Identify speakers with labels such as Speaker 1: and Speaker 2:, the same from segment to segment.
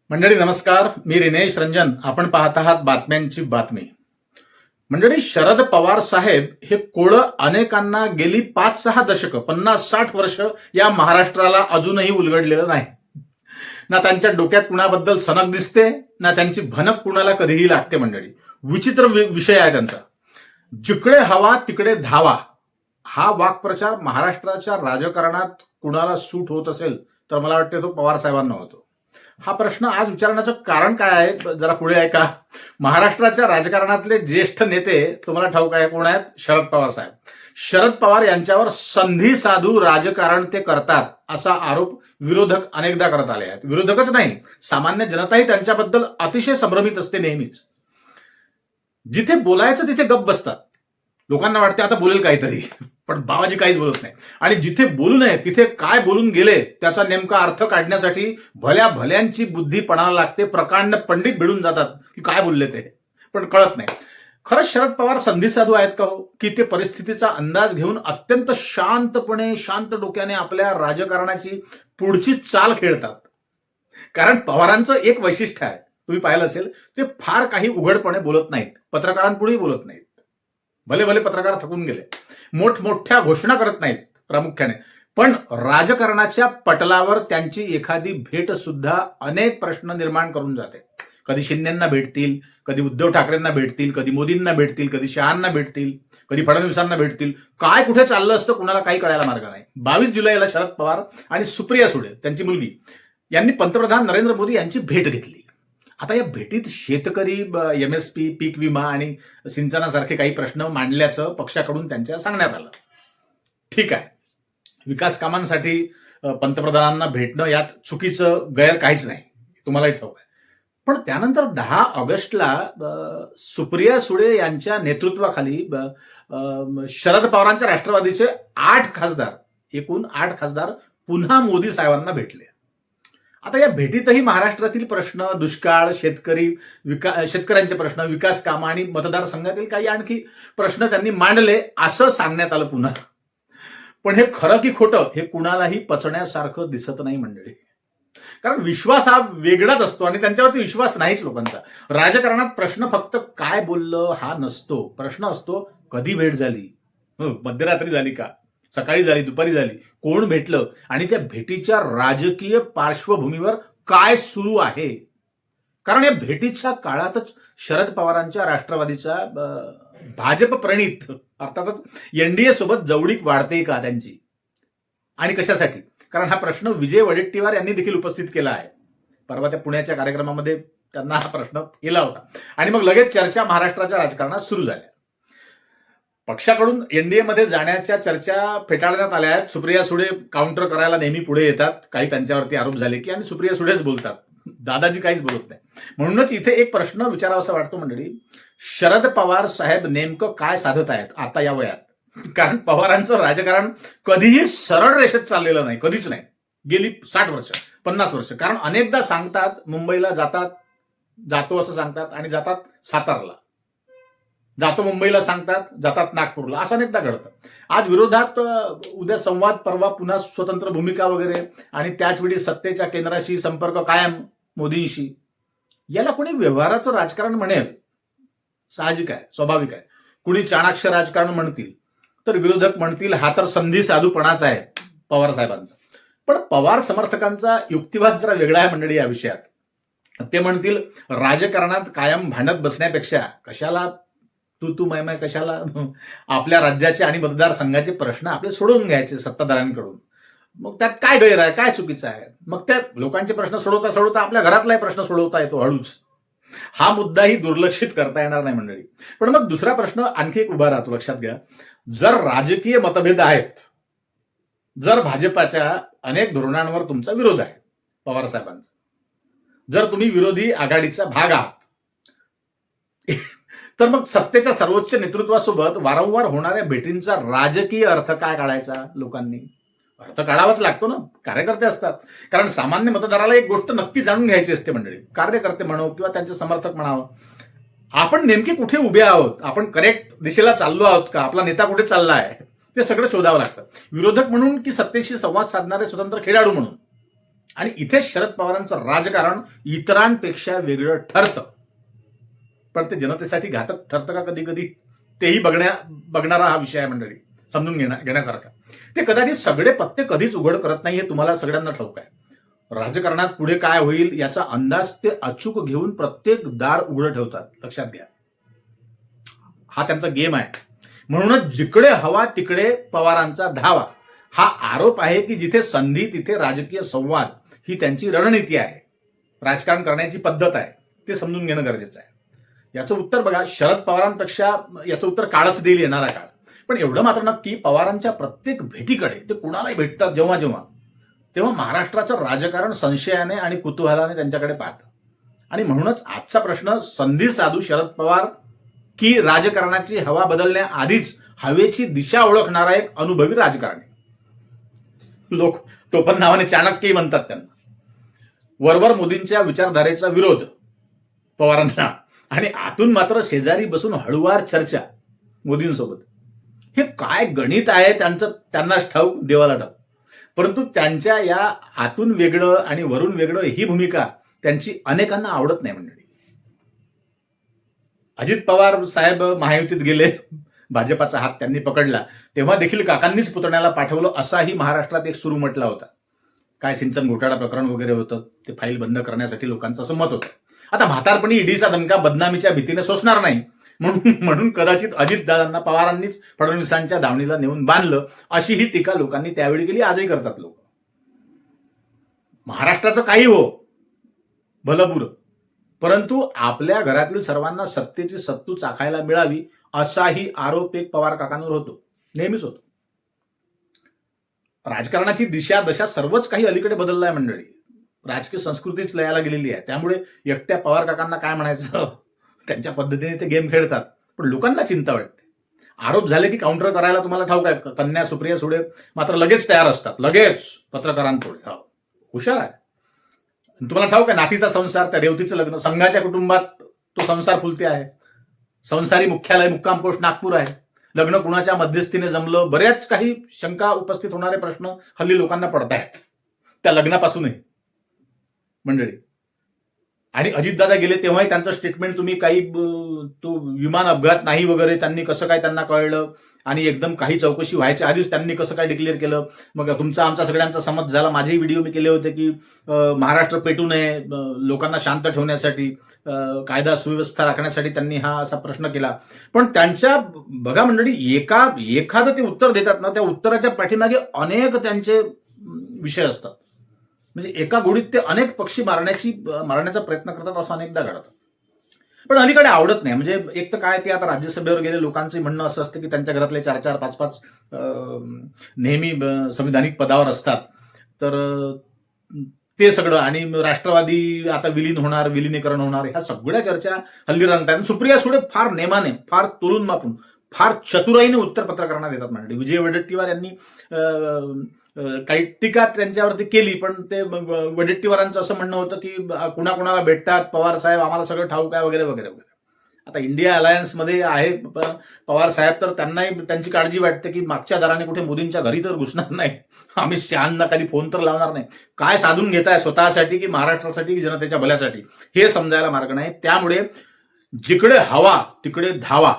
Speaker 1: मंडळी नमस्कार, मी रिनेश रंजन. आपण पाहत आहात बातम्यांची बातमी. मंडळी, शरद पवार साहेब हे कोळं अनेकांना गेली 5-6 दशकं 50-60 वर्ष या महाराष्ट्राला अजूनही उलगडलेलं नाही. ना त्यांच्या डोक्यात कुणाबद्दल सनक दिसते, ना त्यांची भनक कुणाला कधीही लागते. मंडळी, विचित्र विषय आहे त्यांचा. जिकडे हवा तिकडे धावा हा वाक्प्रचार महाराष्ट्राच्या राजकारणात कुणाला सूट होत असेल तर मला वाटतं तो पवार साहेबांना होतो. हा प्रश्न आज विचारण्याचं कारण काय आहे, जरा पुढे ऐका. महाराष्ट्राच्या राजकारणातले ज्येष्ठ नेते तुम्हाला ठाऊक आहे कोण आहेत? शरद पवार साहेब. शरद पवार यांच्यावर संधी साधू राजकारण ते करतात असा आरोप विरोधक अनेकदा करत आले आहेत. विरोधकच नाही, सामान्य जनताही त्यांच्याबद्दल अतिशय संभ्रमित असते नेहमीच. जिथे बोलायचं तिथे गप्प बसतात. लोकांना वाटते आता बोलेल काहीतरी, पण बाबाजी काहीच बोलत नाही. आणि जिथे बोलू नये तिथे काय बोलून गेले त्याचा नेमका अर्थ काढण्यासाठी भल्या भल्यांची बुद्धी पणाला लागते. प्रकांड पंडित भिडून जातात की काय बोलले ते, पण कळत नाही. खरंच शरद पवार संधी साधू आहेत का हो, की ते परिस्थितीचा अंदाज घेऊन अत्यंत शांतपणे शांत डोक्याने आपल्या राजकारणाची पुढची चाल खेळतात? कारण पवारांचं एक वैशिष्ट्य आहे, तुम्ही पाहिलं असेल, ते फार काही उघडपणे बोलत नाहीत, पत्रकारांपुढेही बोलत नाहीत. भले भले पत्रकार थकून गेले, मोठमोठ्या घोषणा करत नाहीत प्रामुख्याने, पण राजकारणाच्या पटलावर त्यांची एखादी भेट सुद्धा अनेक प्रश्न निर्माण करून जाते. कधी शिंदेंना भेटतील, कधी उद्धव ठाकरेंना भेटतील, कधी मोदींना भेटतील, कधी शहांना भेटतील, कधी फडणवीसांना भेटतील. काय कुठे चाललं असतं कुणाला काही कळायला मार्ग नाही. 22 जुलैला शरद पवार आणि सुप्रिया सुळे त्यांची मुलगी यांनी पंतप्रधान नरेंद्र मोदी यांची भेट घेतली. आता या भेटीत शेतकरी, MSP, पीक विमा आणि सिंचनासारखे काही प्रश्न मांडल्याचं पक्षाकडून त्यांच्या सांगण्यात आलं. ठीक आहे, विकास कामांसाठी पंतप्रधानांना भेटणं यात चुकीचं गैर काहीच नाही, तुम्हालाही ठाऊक आहे. पण त्यानंतर 10 ऑगस्टला सुप्रिया सुळे यांच्या नेतृत्वाखाली शरद पवारांच्या राष्ट्रवादीचे 8 खासदार, एकूण 8 खासदार पुन्हा मोदी साहेबांना भेटले. आता या भेटीतही महाराष्ट्रातील प्रश्न, दुष्काळ, शेतकऱ्यांचे प्रश्न, विकास कामं आणि मतदारसंघातील काही आणखी प्रश्न त्यांनी मांडले असं सांगण्यात आलं पुन्हा. पण हे खरं की खोटं हे कुणालाही पचण्यासारखं दिसत नाही मंडळी. कारण विश्वास हा वेगळाच असतो आणि त्यांच्यावरती विश्वास नाहीच लोकांचा. राजकारणात प्रश्न फक्त काय बोललं हा नसतो, प्रश्न असतो कधी भेट झाली, मध्यरात्री झाली का, सकाळी झाली, दुपारी झाली, कोण भेटलं आणि त्या भेटीच्या राजकीय पार्श्वभूमीवर काय सुरू आहे. कारण या भेटीच्या काळातच शरद पवारांच्या राष्ट्रवादीचा भाजप प्रणित अर्थातच NDA सोबत जवळीक वाढते का त्यांची, आणि कशासाठी? कारण हा प्रश्न विजय वडेट्टीवार यांनी देखील उपस्थित केला आहे. परवा त्या पुण्याच्या कार्यक्रमामध्ये त्यांना हा प्रश्न केला होता आणि मग लगेच चर्चा महाराष्ट्राच्या राजकारणात सुरू झाल्या. पक्षाकडून NDA मध्ये जाण्याच्या चर्चा फेटाळण्यात आल्या आहेत. सुप्रिया सुळे काउंटर करायला नेहमी पुढे येतात. काही त्यांच्यावरती आरोप झाले की आणि सुप्रिया सुळेच बोलतात, दादाजी काहीच बोलत नाही. म्हणूनच इथे एक प्रश्न विचारावासा वाटतो मंडळी, शरद पवार साहेब नेमकं काय साधत आहेत आता या वयात? कारण पवारांचं राजकारण कधीही सरळ रेषेत चाललेलं नाही, कधीच नाही, गेली 60 वर्ष 50 वर्ष. कारण अनेकदा सांगतात मुंबईला जातो असं सांगतात आणि जातात सातारला, जातो मुंबईला सांगतात, जातात नागपूरला, असं अनेकदा घडतं. आज विरोधात, उद्या संवाद, परवा पुन्हा स्वतंत्र भूमिका वगैरे, आणि त्याचवेळी सत्तेच्या केंद्राशी संपर्क कायम मोदींशी. याला कोणी व्यवहाराचं राजकारण म्हणेल, साहजिक आहे, स्वाभाविक आहे. कुणी चाणाक्ष राजकारण म्हणतील, तर विरोधक म्हणतील हा तर संधी साधूपणाचा आहे पवार साहेबांचा. पण पवार समर्थकांचा युक्तिवाद जरा वेगळा आहे मंडळी या विषयात. ते म्हणतील राजकारणात कायम भांडत बसण्यापेक्षा कशाला तू मय कशाला, आपल्या राज्याचे आणि मतदारसंघाचे प्रश्न आपले सोडवून घ्यायचे सत्ताधाऱ्यांकडून. मग त्यात काय गैर आहे, काय चुकीचं आहे? मग त्या लोकांचे प्रश्न सोडवता सोडवता आपल्या घरातलाही प्रश्न सोडवता येतो हळूच. हा मुद्दाही दुर्लक्षित करता येणार नाही मंडळी. पण मग दुसरा प्रश्न आणखी एक उभा राहतो, लक्षात घ्या. जर राजकीय मतभेद आहेत, जर भाजपाच्या अनेक धोरणांवर तुमचा विरोध आहे पवार साहेबांचा, जर तुम्ही विरोधी आघाडीचा भाग आहात, तर मग सत्तेच्या सर्वोच्च नेतृत्वासोबत वारंवार होणाऱ्या भेटींचा राजकीय अर्थ काय काढायचा? लोकांनी अर्थ काढावाच लागतो ना, कार्यकर्ते असतात. कारण सामान्य मतदाराला एक गोष्ट नक्की जाणून घ्यायची असते मंडळी, कार्यकर्ते म्हणो किंवा त्यांचे समर्थक म्हणावं, आपण नेमके कुठे उभे आहोत, आपण करेक्ट दिशेला चाललो आहोत का, आपला नेता कुठे चालला आहे, ते सगळं शोधावं लागतं. विरोधक म्हणून की सत्तेशी संवाद साधणारे स्वतंत्र खेळाडू म्हणून. आणि इथे शरद पवारांचं राजकारण इतरांपेक्षा वेगळं ठरतं. पण ते जनतेसाठी घातक ठरतं का कधी कधी, तेही बघणारा हा विषय आहे मंडळी, समजून घेण्यासारखा. ते कदाचित सगळे पत्ते कधीच उघड करत नाही, हे तुम्हाला सगळ्यांना ठाऊक आहे. राजकारणात पुढे काय होईल याचा अंदाज ते अचूक घेऊन प्रत्येक दार उघडं ठेवतात, लक्षात घ्या. हा त्यांचा गेम आहे. म्हणूनच जिकडे हवा तिकडे पवारांचा धावा, हा आरोप आहे की जिथे संधी तिथे राजकीय संवाद, ही त्यांची रणनीती आहे, राजकारण करण्याची पद्धत आहे. ते समजून घेणं गरजेचं आहे. याचं उत्तर बघा, शरद पवारांपेक्षा याचं उत्तर काळच देईल, येणारा काळ. पण एवढं मात्र नक्की, पवारांच्या प्रत्येक भेटीकडे ते कुणालाही भेटतात जेव्हा तेव्हा महाराष्ट्राचं राजकारण संशयाने आणि कुतूहलाने त्यांच्याकडे पाहतं. आणि म्हणूनच आजचा प्रश्न, संधी साधू शरद पवार की राजकारणाची हवा बदलण्याआधीच हवेची दिशा ओळखणारा एक अनुभवी राजकारणी. लोक टोपण नावाने चाणक्यही म्हणतात त्यांना. वरवर मोदींच्या विचारधारेचा विरोध पवारांना, आणि आतून मात्र शेजारी बसून हळूवार चर्चा मोदींसोबत. हे काय गणित आहे त्यांचं, त्यांनाच ठाऊक, देवाला ठाऊक. परंतु त्यांच्या या आतून वेगळं आणि वरून वेगळं ही भूमिका त्यांची अनेकांना आवडत नाही मंडळी. अजित पवार साहेब महायुतीत गेले, भाजपाचा हात त्यांनी पकडला, तेव्हा देखील काकांनीच पुतण्याला पाठवलं, असाही महाराष्ट्रात एक सुरू म्हटला होता. काय सिंचन घोटाळा प्रकरण वगैरे होतं, ते फाईल बंद करण्यासाठी लोकांचं असं मत होतं. आता म्हातारपणी ईडीचा धमका बदनामीच्या भीतीने सोसणार नाही, म्हणून कदाचित अजितदादांना पवारांनीच फडणवीसांच्या दावणीला नेऊन बांधलं, अशी ही टीका लोकांनी त्यावेळी केली, आजही करतात लोक. महाराष्ट्राचं काही हो, भलंबुरं, परंतु आपल्या घरातील सर्वांना सत्तेची सत्तू चाखायला मिळावी, असाही आरोप एक पवार काकांवर होतो, नेहमीच होतो. राजकारणाची दिशा दशा सर्वच काही अलीकडे बदललं आहे मंडळी. राजकीय संस्कृतीच लयाला गेलेली आहे. त्यामुळे एकट्या पवार काकांना काय म्हणायचं, त्यांच्या पद्धतीने ते गेम खेळतात. पण लोकांना चिंता वाटते. आरोप झाले की काउंटर करायला तुम्हाला ठाऊक आहे, कन्या सुप्रिया सुळे मात्र लगेच तयार असतात, लगेच पत्रकारांपुढे. हुशार आहे. तुम्हाला ठाऊक आहे, नातीचा संसार, त्या रेवतीचं लग्न, संघाच्या कुटुंबात तो संसार फुलते आहे. संसारी मुख्यालय, मुक्काम पोस्ट नागपूर आहे. लग्न कुणाच्या मध्यस्थीने जमलं, बऱ्याच काही शंका उपस्थित होणारे प्रश्न हल्ली लोकांना पडत आहेत त्या लग्नापासूनही मंडळी. आणि अजितदादा गेले तेव्हाही त्यांचं स्टेटमेंट तुम्ही काही, तो विमान अपघात नाही वगैरे, त्यांनी कसं काय त्यांना कळलं, आणि एकदम काही चौकशी व्हायच्या आधीच त्यांनी कसं काय डिक्लेअर केलं. मग तुमचा आमचा सगळ्यांचा समज झाला. माझेही व्हिडिओ मी केले होते की महाराष्ट्र पेटू नये, लोकांना शांत ठेवण्यासाठी, कायदा सुव्यवस्था राखण्यासाठी त्यांनी हा असा प्रश्न केला. पण त्यांच्या बघा मंडळी, एखादं ते उत्तर देतात ना, त्या उत्तराच्या पाठीमागे अनेक त्यांचे विषय असतात. म्हणजे एका गोडीत ते अनेक पक्षी मारण्याचा प्रयत्न करतात, असं अनेकदा घडतं. पण अलीकडे आवडत नाही. म्हणजे एक तर काय, ते आता राज्यसभेवर गेले, लोकांचं म्हणणं असं असतं की त्यांच्या घरातले 4-4, 5-5 नेहमी संविधानिक पदावर असतात, तर ते सगळं, आणि राष्ट्रवादी आता विलिनीकरण होणार, ह्या सगळ्या चर्चा हल्ली रंगतात. सुप्रिया सुळे फार नेमाने, फार तोलून मापून, फार चतुराईने उत्तर पत्रकारांना देतात म्हणजे. विजय वडेट्टीवार यांनी काही टीका त्यांच्यावरती केली, पण ते वडेट्टीवारांचं असं म्हणणं होतं की कुणाकुणाला भेटतात पवार साहेब, आम्हाला सगळं ठाऊक आहे वगैरे वगैरे वगैरे. आता इंडिया अलायन्समध्ये आहे पवार साहेब, तर त्यांनाही त्यांची काळजी वाटते की मागच्या दाराने कुठे मोदींच्या घरी तर घुसणार नाही, अमित शहांना कधी फोन तर लावणार नाही. काय साधून घेताय स्वतःसाठी की महाराष्ट्रासाठी की जनतेच्या भल्यासाठी, हे समजायला मार्ग नाही. त्यामुळे जिकडे हवा तिकडे धावा.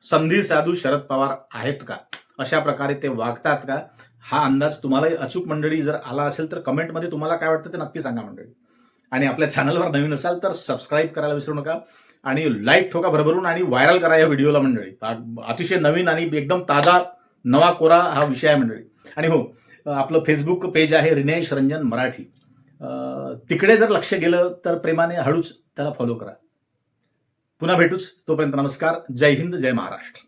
Speaker 1: संधी साधू शरद पवार आहेत का, अशा प्रकारे ते वागतात का, हा अंदाज तुम्हालाही अचूक मंडळी जर आला असेल तर कमेंटमध्ये तुम्हाला काय वाटतं ते नक्की सांगा मंडळी. आणि आपल्या चॅनलवर नवीन असाल तर सबस्क्राईब करायला विसरू नका, आणि लाईक ठोका भरभरून, आणि व्हायरल करा या व्हिडिओला मंडळी. अतिशय नवीन आणि एकदम ताजा नवा कोरा हा विषय आहे मंडळी. आणि हो, आपलं फेसबुक पेज आहे रिनेश रंजन मराठी, तिकडे जर लक्ष गेलं तर प्रेमाने हळूच त्याला फॉलो करा. पुन्हा भेटूच, तोपर्यंत नमस्कार. जय हिंद, जय महाराष्ट्र.